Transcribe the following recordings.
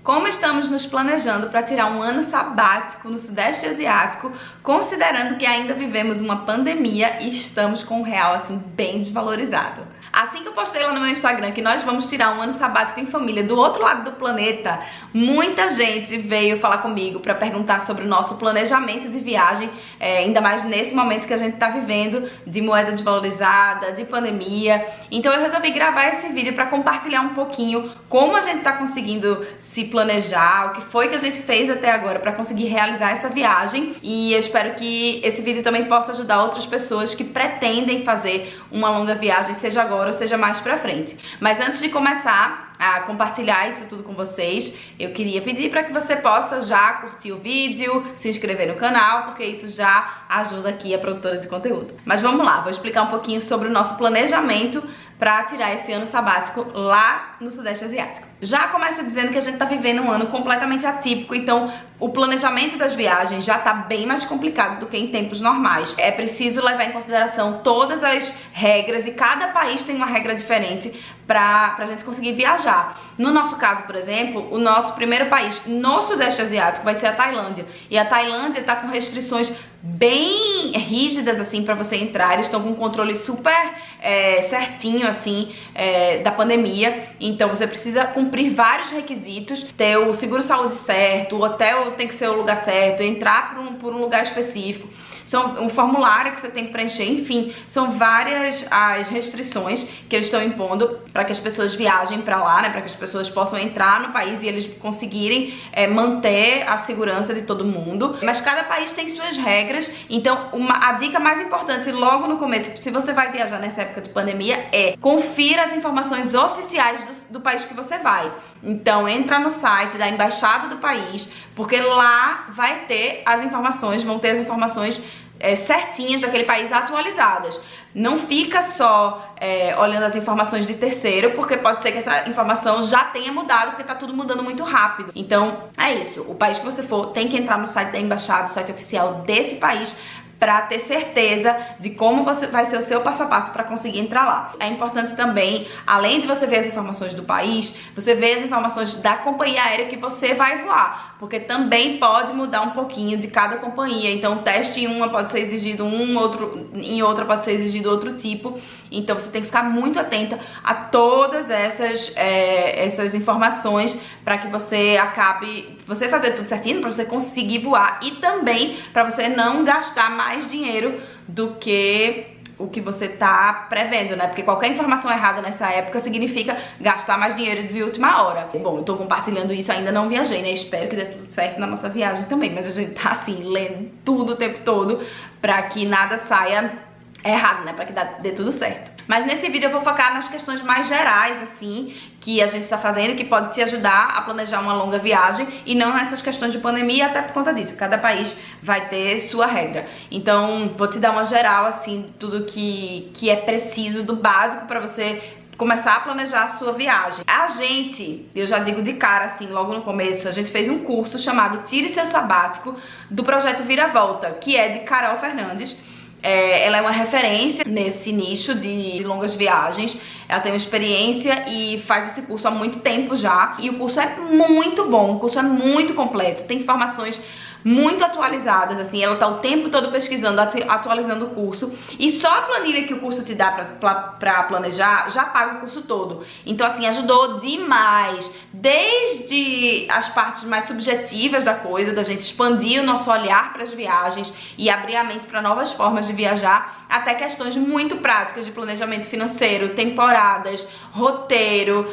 Como estamos nos planejando para tirar um ano sabático no Sudeste Asiático, considerando que ainda vivemos uma pandemia e estamos com o real assim bem desvalorizado? Assim que eu postei lá no meu Instagram que nós vamos tirar um ano sabático em família do outro lado do planeta, muita gente veio falar comigo para perguntar sobre o nosso planejamento de viagem, ainda mais nesse momento que a gente está vivendo de moeda desvalorizada, de pandemia. Então eu resolvi gravar esse vídeo para compartilhar um pouquinho como a gente está conseguindo se planejar, o que foi que a gente fez até agora para conseguir realizar essa viagem, e eu espero que esse vídeo também possa ajudar outras pessoas que pretendem fazer uma longa viagem, seja agora ou seja mais pra frente. Mas antes de começar a compartilhar isso tudo com vocês, eu queria pedir para que você possa já curtir o vídeo, se inscrever no canal, porque isso já ajuda aqui a produtora de conteúdo. Mas vamos lá, vou explicar um pouquinho sobre o nosso planejamento para tirar esse ano sabático lá no Sudeste Asiático. Já começo dizendo que a gente tá vivendo um ano completamente atípico, então o planejamento das viagens já tá bem mais complicado do que em tempos normais. É preciso levar em consideração todas as regras e cada país tem uma regra diferente pra gente conseguir viajar. No nosso caso, por exemplo, o nosso primeiro país no Sudeste Asiático vai ser a Tailândia. E a Tailândia tá com restrições bem rígidas assim para você entrar. Eles estão com um controle super certinho assim da pandemia. Então você precisa cumprir vários requisitos, ter o seguro-saúde certo, o hotel tem que ser o lugar certo, entrar por um lugar específico. São um formulário que você tem que preencher, enfim, são várias as restrições que eles estão impondo para que as pessoas viajem para lá, né, para que as pessoas possam entrar no país e eles conseguirem manter a segurança de todo mundo. Mas cada país tem suas regras, então a dica mais importante logo no começo, se você vai viajar nessa época de pandemia, é confira as informações oficiais do país que você vai. Então entra no site da embaixada do país, porque lá vai ter as informações, vão ter as informações certinhas daquele país atualizadas. Não fica só olhando as informações de terceiro, porque pode ser que essa informação já tenha mudado, porque tá tudo mudando muito rápido. Então é isso, o país que você for tem que entrar no site da embaixada, o site oficial desse país, para ter certeza de como vai ser o seu passo a passo para conseguir entrar lá. É importante também, além de você ver as informações do país, você ver as informações da companhia aérea que você vai voar, porque também pode mudar um pouquinho de cada companhia. Então, teste em uma pode ser exigido em outra pode ser exigido outro tipo. Então, você tem que ficar muito atenta a todas essas informações para que você você fazer tudo certinho, para você conseguir voar e também para você não gastar mais dinheiro do que o que você tá prevendo, né? Porque qualquer informação errada nessa época significa gastar mais dinheiro de última hora. Bom, eu tô compartilhando isso, ainda não viajei, né? Espero que dê tudo certo na nossa viagem também, mas a gente tá assim, lendo tudo o tempo todo pra que nada saia errado, né? Pra que dê tudo certo. Mas nesse vídeo eu vou focar nas questões mais gerais, assim, que a gente está fazendo, que pode te ajudar a planejar uma longa viagem, e não nessas questões de pandemia, até por conta disso. Cada país vai ter sua regra. Então, vou te dar uma geral, assim, de tudo que é preciso, do básico para você começar a planejar a sua viagem. A gente, eu já digo de cara assim, logo no começo, a gente fez um curso chamado Tire Seu Sabático, do projeto Viravolta, que é de Carol Fernandes. Ela é uma referência nesse nicho de longas viagens. Ela tem uma experiência e faz esse curso há muito tempo já. E o curso é muito bom, o curso é muito completo, tem informações muito atualizadas, assim, ela tá o tempo todo pesquisando, atualizando o curso, e só a planilha que o curso te dá pra planejar já paga o curso todo. Então, assim, ajudou demais, desde as partes mais subjetivas da coisa, da gente expandir o nosso olhar para as viagens e abrir a mente para novas formas de viajar, até questões muito práticas de planejamento financeiro, temporadas, roteiro,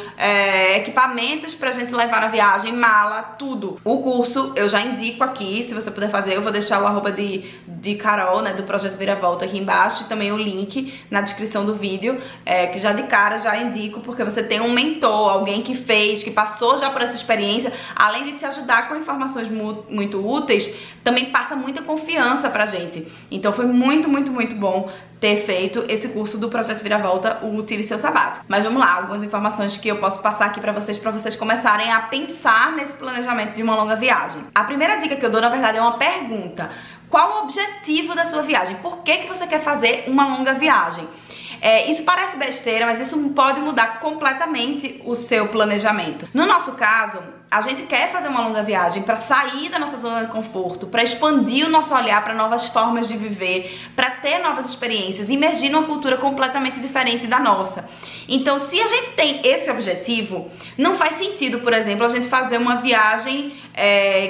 equipamentos pra gente levar na viagem, mala, tudo. O curso eu já indico aqui, se você puder fazer, eu vou deixar o arroba de Carol, né, do Projeto Viravolta aqui embaixo, e também o link na descrição do vídeo, que já de cara já indico, porque você tem um mentor, alguém que fez, que passou já por essa experiência, além de te ajudar com informações muito úteis, também passa muita confiança pra gente. Então foi muito, muito, muito bom ter feito esse curso do Projeto Viravolta, o Tire Seu Sabático. Mas vamos lá, algumas informações que eu posso passar aqui pra vocês começarem a pensar nesse planejamento de uma longa viagem. A primeira dica que eu dou, na verdade, é uma pergunta. Qual o objetivo da sua viagem? Por que você quer fazer uma longa viagem? Isso parece besteira, mas isso pode mudar completamente o seu planejamento. No nosso caso, a gente quer fazer uma longa viagem para sair da nossa zona de conforto, para expandir o nosso olhar para novas formas de viver, para ter novas experiências, imergir numa cultura completamente diferente da nossa. Então, se a gente tem esse objetivo, não faz sentido, por exemplo, a gente fazer uma viagem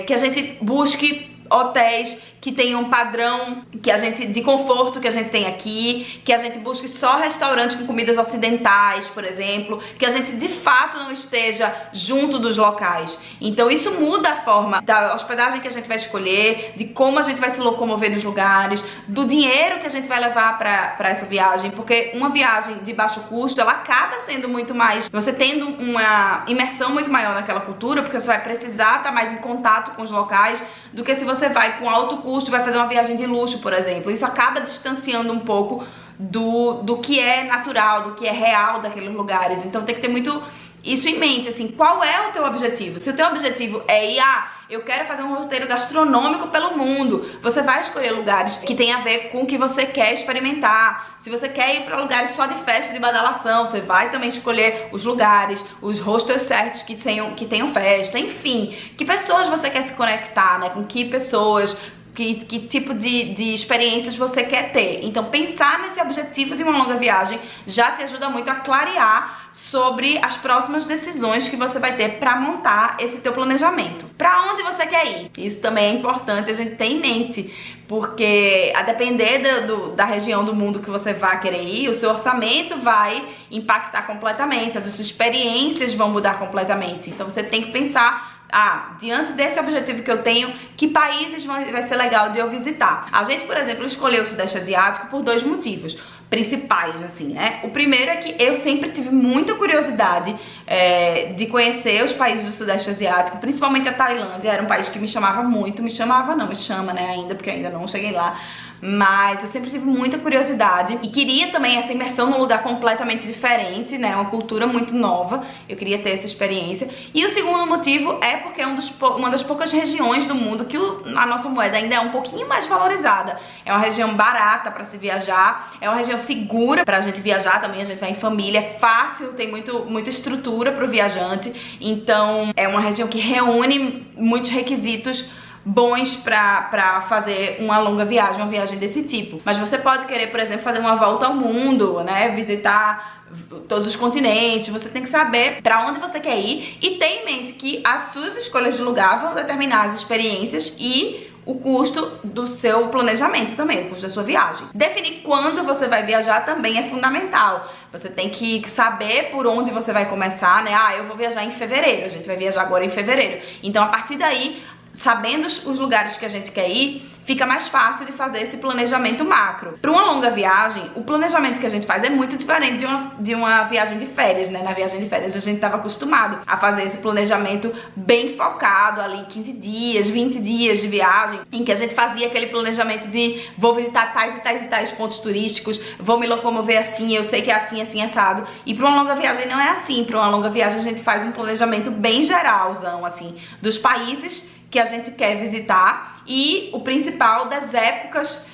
que a gente busque hotéis que tenham um padrão de conforto que a gente tem aqui, que a gente busque só restaurantes com comidas ocidentais, por exemplo, que a gente de fato não esteja junto dos locais. Então isso muda a forma da hospedagem que a gente vai escolher, de como a gente vai se locomover nos lugares, do dinheiro que a gente vai levar para essa viagem, porque uma viagem de baixo custo, ela acaba sendo muito mais, você tendo uma imersão muito maior naquela cultura, porque você vai precisar estar mais em contato com os locais, do que se você vai com alto custo, vai fazer uma viagem de luxo, por exemplo. Isso acaba distanciando um pouco do que é natural, do que é real daqueles lugares. Então tem que ter muito isso em mente, assim, qual é o teu objetivo? Se o teu objetivo é ir, eu quero fazer um roteiro gastronômico pelo mundo, você vai escolher lugares que tem a ver com o que você quer experimentar. Se você quer ir para lugares só de festa, de badalação, você vai também escolher os lugares, os hostels certos que tenham festa, enfim. Que pessoas você quer se conectar, né? Com que pessoas, que tipo de experiências você quer ter. Então pensar nesse objetivo de uma longa viagem já te ajuda muito a clarear sobre as próximas decisões que você vai ter para montar esse teu planejamento. Para onde você quer ir? Isso também é importante a gente ter em mente, porque a depender da região do mundo que você vai querer ir, o seu orçamento vai impactar completamente, as suas experiências vão mudar completamente. Então você tem que pensar, diante desse objetivo que eu tenho, que países vai ser legal de eu visitar. A gente, por exemplo, escolheu o Sudeste Asiático por 2 motivos principais, assim, né? O primeiro é que eu sempre tive muita curiosidade de conhecer os países do Sudeste Asiático, principalmente a Tailândia. Era um país que me chamava muito, me chama, né, ainda, porque eu ainda não cheguei lá. Mas eu sempre tive muita curiosidade e queria também essa imersão num lugar completamente diferente, né? Uma cultura muito nova, eu queria ter essa experiência. E o segundo motivo é porque é uma das poucas regiões do mundo que a nossa moeda ainda é um pouquinho mais valorizada. É uma região barata para se viajar, é uma região segura pra gente viajar também, a gente vai em família, é fácil, tem muita estrutura pro viajante. Então é uma região que reúne muitos requisitos bons pra fazer uma longa viagem, uma viagem desse tipo. Mas você pode querer, por exemplo, fazer uma volta ao mundo, né? Visitar todos os continentes. Você tem que saber pra onde você quer ir e ter em mente que as suas escolhas de lugar vão determinar as experiências e o custo do seu planejamento também, o custo da sua viagem. Definir quando você vai viajar também é fundamental. Você tem que saber por onde você vai começar, né? Eu vou viajar em fevereiro, a gente vai viajar agora em fevereiro. Então, a partir daí, sabendo os lugares que a gente quer ir, fica mais fácil de fazer esse planejamento macro. Para uma longa viagem, o planejamento que a gente faz é muito diferente de uma viagem de férias, né? Na viagem de férias a gente estava acostumado a fazer esse planejamento bem focado ali, 15 dias, 20 dias de viagem, em que a gente fazia aquele planejamento de vou visitar tais e tais e tais pontos turísticos, vou me locomover assim, eu sei que é assim, assim, assado. E para uma longa viagem não é assim. Para uma longa viagem a gente faz um planejamento bem geralzão, assim, dos países que a gente quer visitar e o principal das épocas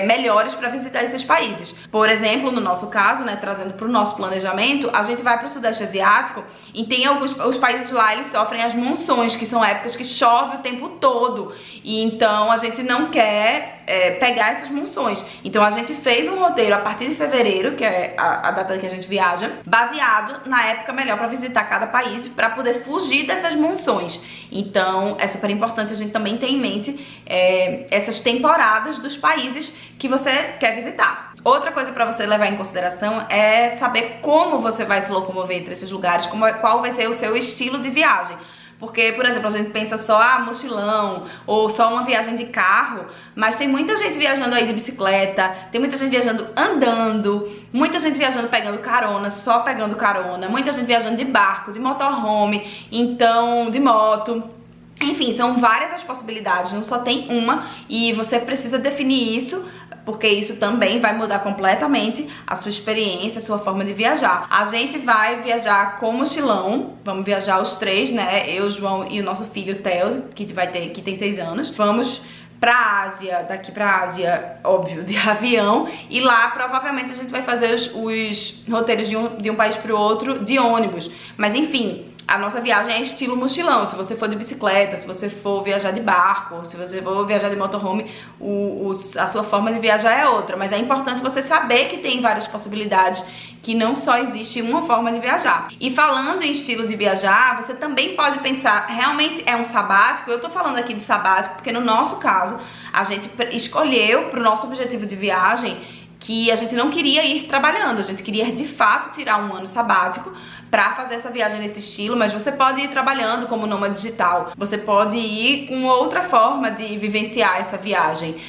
melhores para visitar esses países. Por exemplo, no nosso caso, né, trazendo para o nosso planejamento, a gente vai para o Sudeste Asiático e tem os países lá, eles sofrem as monções, que são épocas que chove o tempo todo, e então a gente não quer pegar essas monções. Então a gente fez um roteiro a partir de fevereiro, que é a data que a gente viaja, baseado na época melhor para visitar cada país, para poder fugir dessas monções. Então é super importante a gente também ter em mente essas temporadas dos países que você quer visitar. Outra coisa para você levar em consideração é saber como você vai se locomover entre esses lugares, qual vai ser o seu estilo de viagem. Porque, por exemplo, a gente pensa só mochilão ou só uma viagem de carro, mas tem muita gente viajando aí de bicicleta, tem muita gente viajando andando, muita gente viajando pegando carona, só pegando carona, muita gente viajando de barco, de motorhome, então de moto. Enfim, são várias as possibilidades, não só tem uma, e você precisa definir isso, porque isso também vai mudar completamente a sua experiência, a sua forma de viajar. A gente vai viajar com mochilão, vamos viajar os 3, né? Eu, João e o nosso filho Theo, que tem 6 anos. Vamos pra Ásia, daqui pra Ásia, óbvio, de avião, e lá provavelmente a gente vai fazer os roteiros de um país pro outro de ônibus. Mas enfim, a nossa viagem é estilo mochilão. Se você for de bicicleta, se você for viajar de barco, se você for viajar de motorhome, a sua forma de viajar é outra. Mas é importante você saber que tem várias possibilidades, que não só existe uma forma de viajar. E falando em estilo de viajar, você também pode pensar, realmente é um sabático? Eu tô falando aqui de sabático porque no nosso caso, a gente escolheu pro nosso objetivo de viagem que a gente não queria ir trabalhando, a gente queria de fato tirar um ano sabático para fazer essa viagem nesse estilo, mas você pode ir trabalhando como nômade digital, você pode ir com outra forma de vivenciar essa viagem.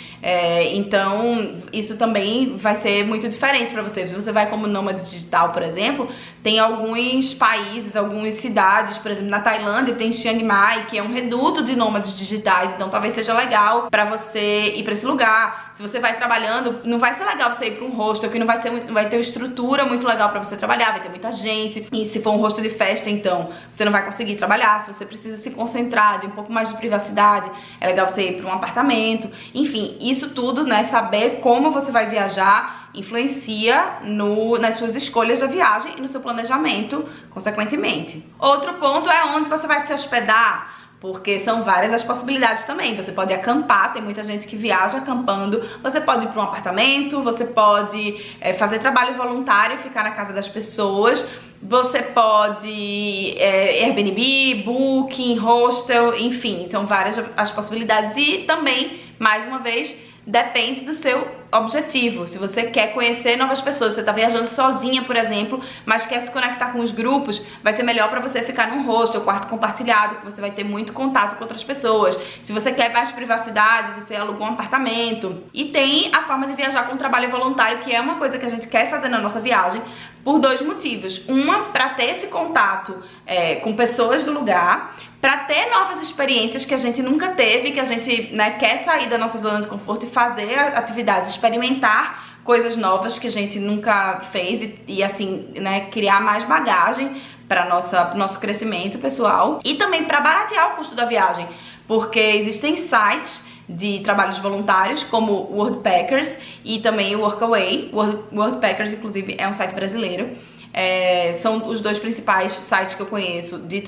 Então isso também vai ser muito diferente para você. Se você vai como nômade digital, por exemplo, tem alguns países, algumas cidades, por exemplo, na Tailândia tem Chiang Mai, que é um reduto de nômades digitais, então talvez seja legal para você ir para esse lugar. Se você vai trabalhando, não vai ser legal você ir para um hostel, que não vai ter uma estrutura muito legal para você trabalhar, vai ter muita gente, e se for um hostel de festa, então você não vai conseguir trabalhar. Se você precisa se concentrar, de um pouco mais de privacidade, é legal você ir para um apartamento. Enfim, isso tudo, né, saber como você vai viajar influencia nas suas escolhas da viagem e no seu planejamento, consequentemente. Outro ponto é onde você vai se hospedar, porque são várias as possibilidades também. Você pode acampar, tem muita gente que viaja acampando, você pode ir para um apartamento, você pode fazer trabalho voluntário e ficar na casa das pessoas, você pode Airbnb, Booking, hostel, enfim, são várias as possibilidades. E também, mais uma vez, depende do seu objetivo. Se você quer conhecer novas pessoas, você está viajando sozinha, por exemplo, mas quer se conectar com os grupos, vai ser melhor para você ficar num hostel, quarto compartilhado, que você vai ter muito contato com outras pessoas. Se você quer mais privacidade, você aluga um apartamento. E tem a forma de viajar com trabalho voluntário, que é uma coisa que a gente quer fazer na nossa viagem por dois motivos. Uma, para ter esse contato com pessoas do lugar, para ter novas experiências que a gente nunca teve, que a gente, né, quer sair da nossa zona de conforto e fazer atividades, experimentar coisas novas que a gente nunca fez e assim, né, criar mais bagagem para nosso crescimento pessoal. E também para baratear o custo da viagem, porque existem sites de trabalhos voluntários como o Worldpackers e também o Workaway. O Worldpackers, inclusive, é um site brasileiro. São os dois principais sites que eu conheço de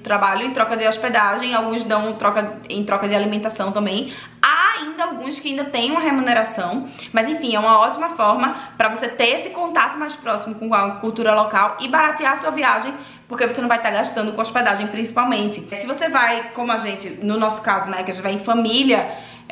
trabalho em troca de hospedagem. Alguns dão em troca de alimentação também. Há ainda alguns que ainda têm uma remuneração, mas enfim, é uma ótima forma para você ter esse contato mais próximo com a cultura local e baratear a sua viagem, porque você não vai estar gastando com hospedagem principalmente. Se você vai, como a gente, no nosso caso, né, que a gente vai em família,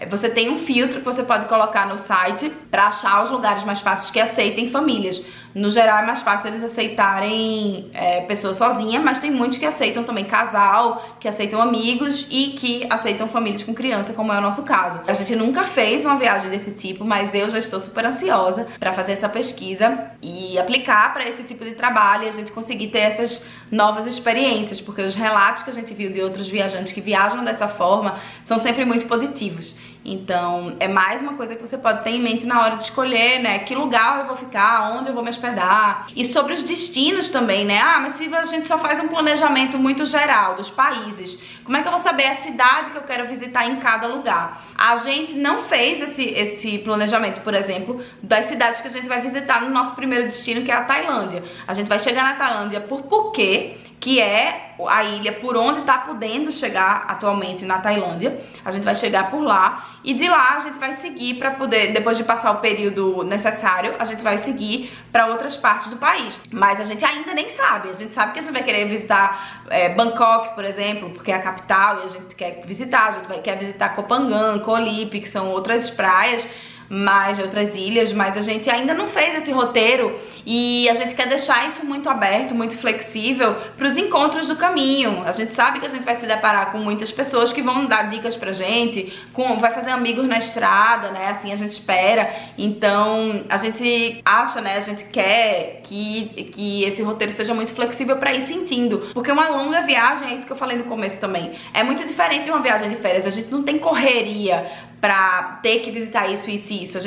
você tem um filtro que você pode colocar no site para achar os lugares mais fáceis que aceitem famílias. No geral é mais fácil eles aceitarem pessoas sozinhas, mas tem muitos que aceitam também casal, que aceitam amigos e que aceitam famílias com criança, como é o nosso caso. A gente nunca fez uma viagem desse tipo, mas eu já estou super ansiosa para fazer essa pesquisa e aplicar para esse tipo de trabalho e a gente conseguir ter essas novas experiências, porque os relatos que a gente viu de outros viajantes que viajam dessa forma são sempre muito positivos. Então, é mais uma coisa que você pode ter em mente na hora de escolher, né? Que lugar eu vou ficar, onde eu vou me hospedar. E sobre os destinos também, né? Ah, mas se a gente só faz um planejamento muito geral dos países, como é que eu vou saber a cidade que eu quero visitar em cada lugar? A gente não fez esse planejamento, por exemplo, das cidades que a gente vai visitar no nosso primeiro destino, que é a Tailândia. A gente vai chegar na Tailândia por Phuket, que é a ilha por onde está podendo chegar atualmente na Tailândia. A gente vai chegar por lá e de lá a gente vai seguir para poder, depois de passar o período necessário, a gente vai seguir para outras partes do país. Mas a gente ainda nem sabe. A gente sabe que a gente vai querer visitar Bangkok, por exemplo, porque é a capital e a gente quer visitar. A gente quer visitar Koh Phangan, Koh Lipe, que são outras praias, mais de outras ilhas, mas a gente ainda não fez esse roteiro e a gente quer deixar isso muito aberto, muito flexível para os encontros do caminho. A gente sabe que a gente vai se deparar com muitas pessoas que vão dar dicas pra gente, vai fazer amigos na estrada, né? Assim a gente espera. Então a gente acha, né? A gente quer que esse roteiro seja muito flexível para ir sentindo, porque uma longa viagem, é isso que eu falei no começo também, é muito diferente de uma viagem de férias. A gente não tem correria pra ter que visitar isso, isso e isso. A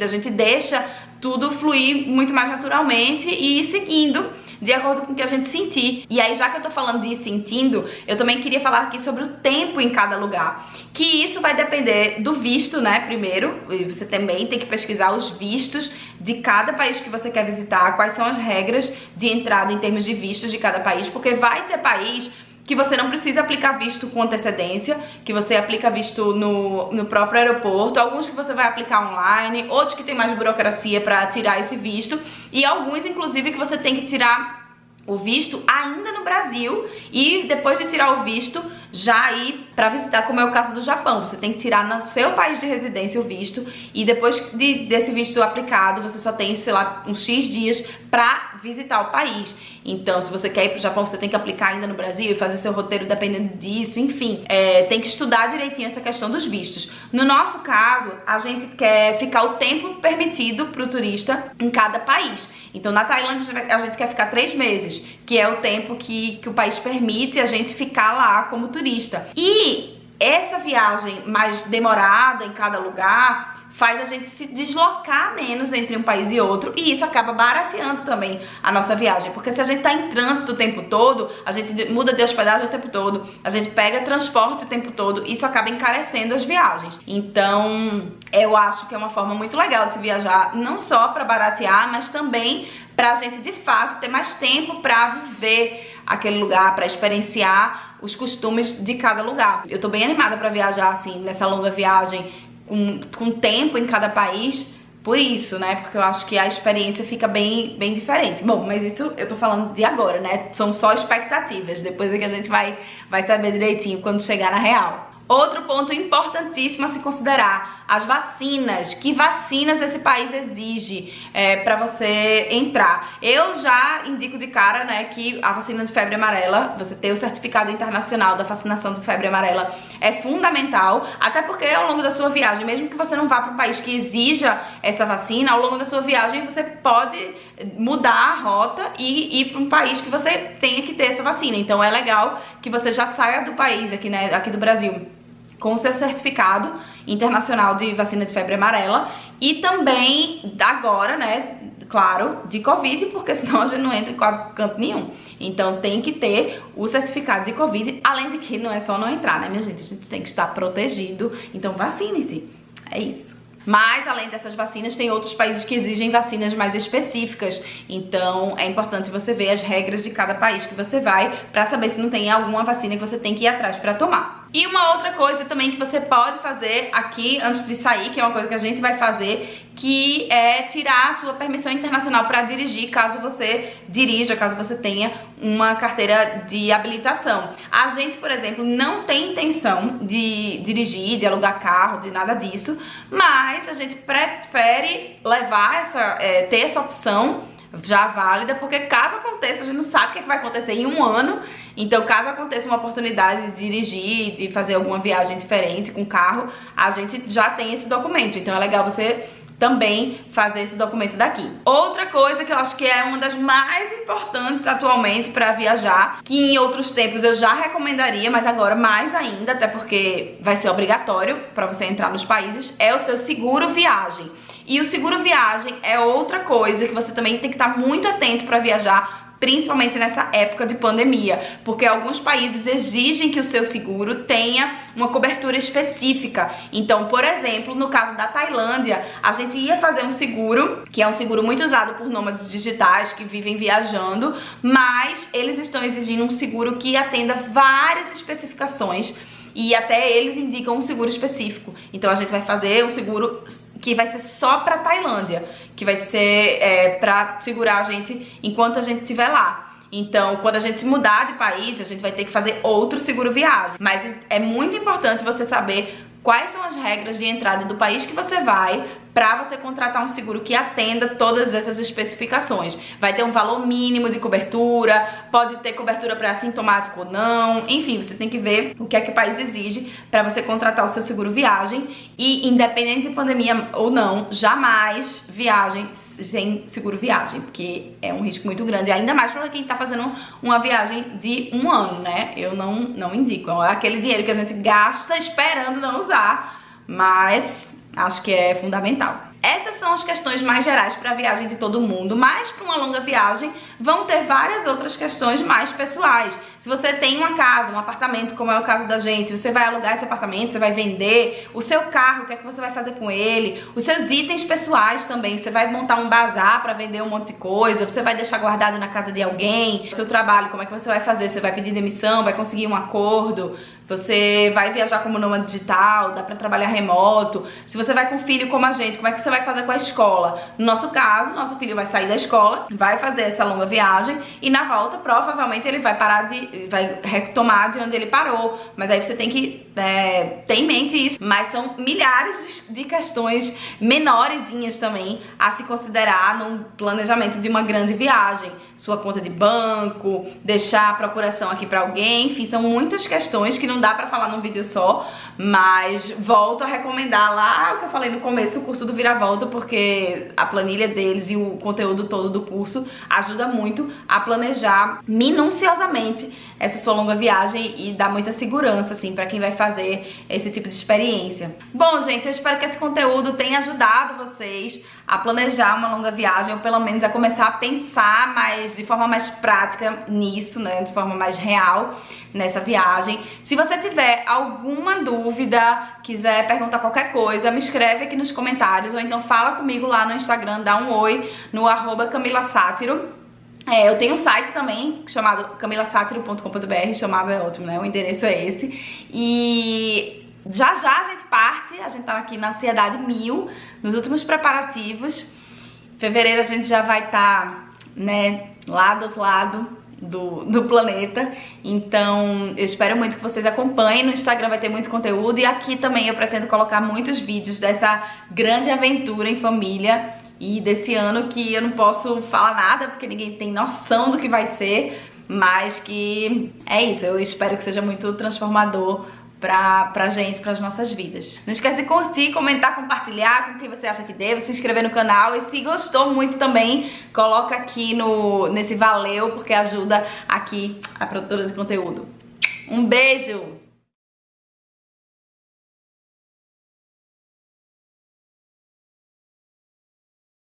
gente deixa tudo fluir muito mais naturalmente e ir seguindo de acordo com o que a gente sentir. E aí, já que eu tô falando de ir sentindo, eu também queria falar aqui sobre o tempo em cada lugar, que isso vai depender do visto, né, primeiro, e você também tem que pesquisar os vistos de cada país que você quer visitar, quais são as regras de entrada em termos de vistos de cada país, porque vai ter país que você não precisa aplicar visto com antecedência, que você aplica visto no próprio aeroporto, alguns que você vai aplicar online, outros que tem mais burocracia para tirar esse visto, e alguns, inclusive, que você tem que tirar o visto ainda no Brasil e depois de tirar o visto já ir para visitar, como é o caso do Japão. Você tem que tirar no seu país de residência o visto e depois desse visto aplicado você só tem, sei lá, uns X dias para visitar o país. Então, se você quer ir pro Japão, você tem que aplicar ainda no Brasil e fazer seu roteiro dependendo disso, enfim. Tem que estudar direitinho essa questão dos vistos. No nosso caso, a gente quer ficar o tempo permitido pro turista em cada país. Então, na Tailândia, a gente quer ficar 3 meses, que é o tempo que o país permite a gente ficar lá como turista. E essa viagem mais demorada em cada lugar faz a gente se deslocar menos entre um país e outro, e isso acaba barateando também a nossa viagem, porque se a gente tá em trânsito o tempo todo, a gente muda de hospedagem o tempo todo, a gente pega transporte o tempo todo, isso acaba encarecendo as viagens. Então, eu acho que é uma forma muito legal de se viajar, não só para baratear, mas também pra gente de fato ter mais tempo pra viver aquele lugar, pra experienciar os costumes de cada lugar. Eu tô bem animada pra viajar assim, nessa longa viagem, com tempo em cada país, por isso, né? Porque eu acho que a experiência fica bem diferente. Bom, mas isso eu tô falando de agora, né? São só expectativas, depois é que a gente vai saber direitinho quando chegar na real. Outro ponto importantíssimo a se considerar, as vacinas. Que vacinas esse país exige para você entrar? Eu já indico de cara, né, que a vacina de febre amarela, você ter o certificado internacional da vacinação de febre amarela é fundamental, até porque ao longo da sua viagem, mesmo que você não vá para um país que exija essa vacina, ao longo da sua viagem você pode mudar a rota e ir para um país que você tenha que ter essa vacina. Então é legal que você já saia do país aqui, né, aqui do Brasil, com o seu certificado internacional de vacina de febre amarela e também agora, né, claro, de Covid, porque senão a gente não entra em quase canto nenhum. Então tem que ter o certificado de Covid, além de que não é só não entrar, né, minha gente? A gente tem que estar protegido, então vacine-se. É isso. Mas, além dessas vacinas, tem outros países que exigem vacinas mais específicas. Então, é importante você ver as regras de cada país que você vai para saber se não tem alguma vacina que você tem que ir atrás para tomar. E uma outra coisa também que você pode fazer aqui antes de sair, que é uma coisa que a gente vai fazer, que é tirar a sua permissão internacional para dirigir, caso você dirija, caso você tenha uma carteira de habilitação. A gente, por exemplo, não tem intenção de dirigir, de alugar carro, de nada disso, mas a gente prefere levar ter essa opção já válida, porque caso aconteça, a gente não sabe o que vai acontecer em um ano, então caso aconteça uma oportunidade de dirigir, de fazer alguma viagem diferente com carro, a gente já tem esse documento, então é legal você também fazer esse documento daqui. Outra coisa que eu acho que é uma das mais importantes atualmente para viajar, que em outros tempos eu já recomendaria, mas agora mais ainda, até porque vai ser obrigatório para você entrar nos países, é o seu seguro viagem. E o seguro viagem é outra coisa que você também tem que estar muito atento para viajar, principalmente nessa época de pandemia, porque alguns países exigem que o seu seguro tenha uma cobertura específica. Então, por exemplo, no caso da Tailândia, a gente ia fazer um seguro, que é um seguro muito usado por nômades digitais que vivem viajando, mas eles estão exigindo um seguro que atenda várias especificações e até eles indicam um seguro específico. Então a gente vai fazer um seguro que vai ser só pra Tailândia, que vai ser pra segurar a gente enquanto a gente estiver lá. Então, quando a gente se mudar de país, a gente vai ter que fazer outro seguro viagem. Mas é muito importante você saber quais são as regras de entrada do país que você vai para você contratar um seguro que atenda todas essas especificações. Vai ter um valor mínimo de cobertura, pode ter cobertura para assintomático ou não, enfim, você tem que ver o que é que o país exige para você contratar o seu seguro viagem. E independente de pandemia ou não, jamais viagem sem seguro viagem, porque é um risco muito grande, ainda mais para quem tá fazendo uma viagem de um ano, né? Eu não indico, é aquele dinheiro que a gente gasta esperando não usar, mas acho que é fundamental. Essas são as questões mais gerais para a viagem de todo mundo, mas para uma longa viagem vão ter várias outras questões mais pessoais. Se você tem uma casa, um apartamento, como é o caso da gente, você vai alugar esse apartamento, você vai vender, o seu carro, o que é que você vai fazer com ele, os seus itens pessoais também, você vai montar um bazar para vender um monte de coisa, você vai deixar guardado na casa de alguém, o seu trabalho, como é que você vai fazer? Você vai pedir demissão, vai conseguir um acordo, você vai viajar como nômade digital, dá pra trabalhar remoto. Se você vai com filho como a gente, como é que você vai fazer com a escola? No nosso caso, nosso filho vai sair da escola, vai fazer essa longa viagem e na volta provavelmente ele vai vai retomar de onde ele parou. Mas aí você tem que ter em mente isso. Mas são milhares de questões menorezinhas também a se considerar no planejamento de uma grande viagem. Sua conta de banco, deixar a procuração aqui pra alguém, enfim, são muitas questões que não dá pra falar num vídeo só, mas volto a recomendar lá o que eu falei no começo, o curso do Viravolta, porque a planilha deles e o conteúdo todo do curso ajuda muito a planejar minuciosamente essa sua longa viagem e dá muita segurança, assim, pra quem vai fazer esse tipo de experiência. Bom, gente, eu espero que esse conteúdo tenha ajudado vocês a planejar uma longa viagem, ou pelo menos a começar a pensar de forma mais prática nisso, né, de forma mais real nessa viagem. Se você tiver alguma dúvida, quiser perguntar qualquer coisa, me escreve aqui nos comentários, ou então fala comigo lá no Instagram, dá um oi no @CamilaSátiro. Eu tenho um site também chamado camilasatiro.com.br, chamado é ótimo, né? O endereço é esse. E já a gente parte, a gente tá aqui na ansiedade 1000, nos últimos preparativos. Em fevereiro a gente já vai estar, né, lá do outro lado do planeta. Então eu espero muito que vocês acompanhem. No Instagram vai ter muito conteúdo e aqui também eu pretendo colocar muitos vídeos dessa grande aventura em família e desse ano que eu não posso falar nada porque ninguém tem noção do que vai ser, mas que é isso, eu espero que seja muito transformador pra gente, pras nossas vidas. Não esquece de curtir, comentar, compartilhar com quem você acha que deve, se inscrever no canal e se gostou muito também, coloca aqui nesse valeu, porque ajuda aqui a produtora de conteúdo. Um beijo!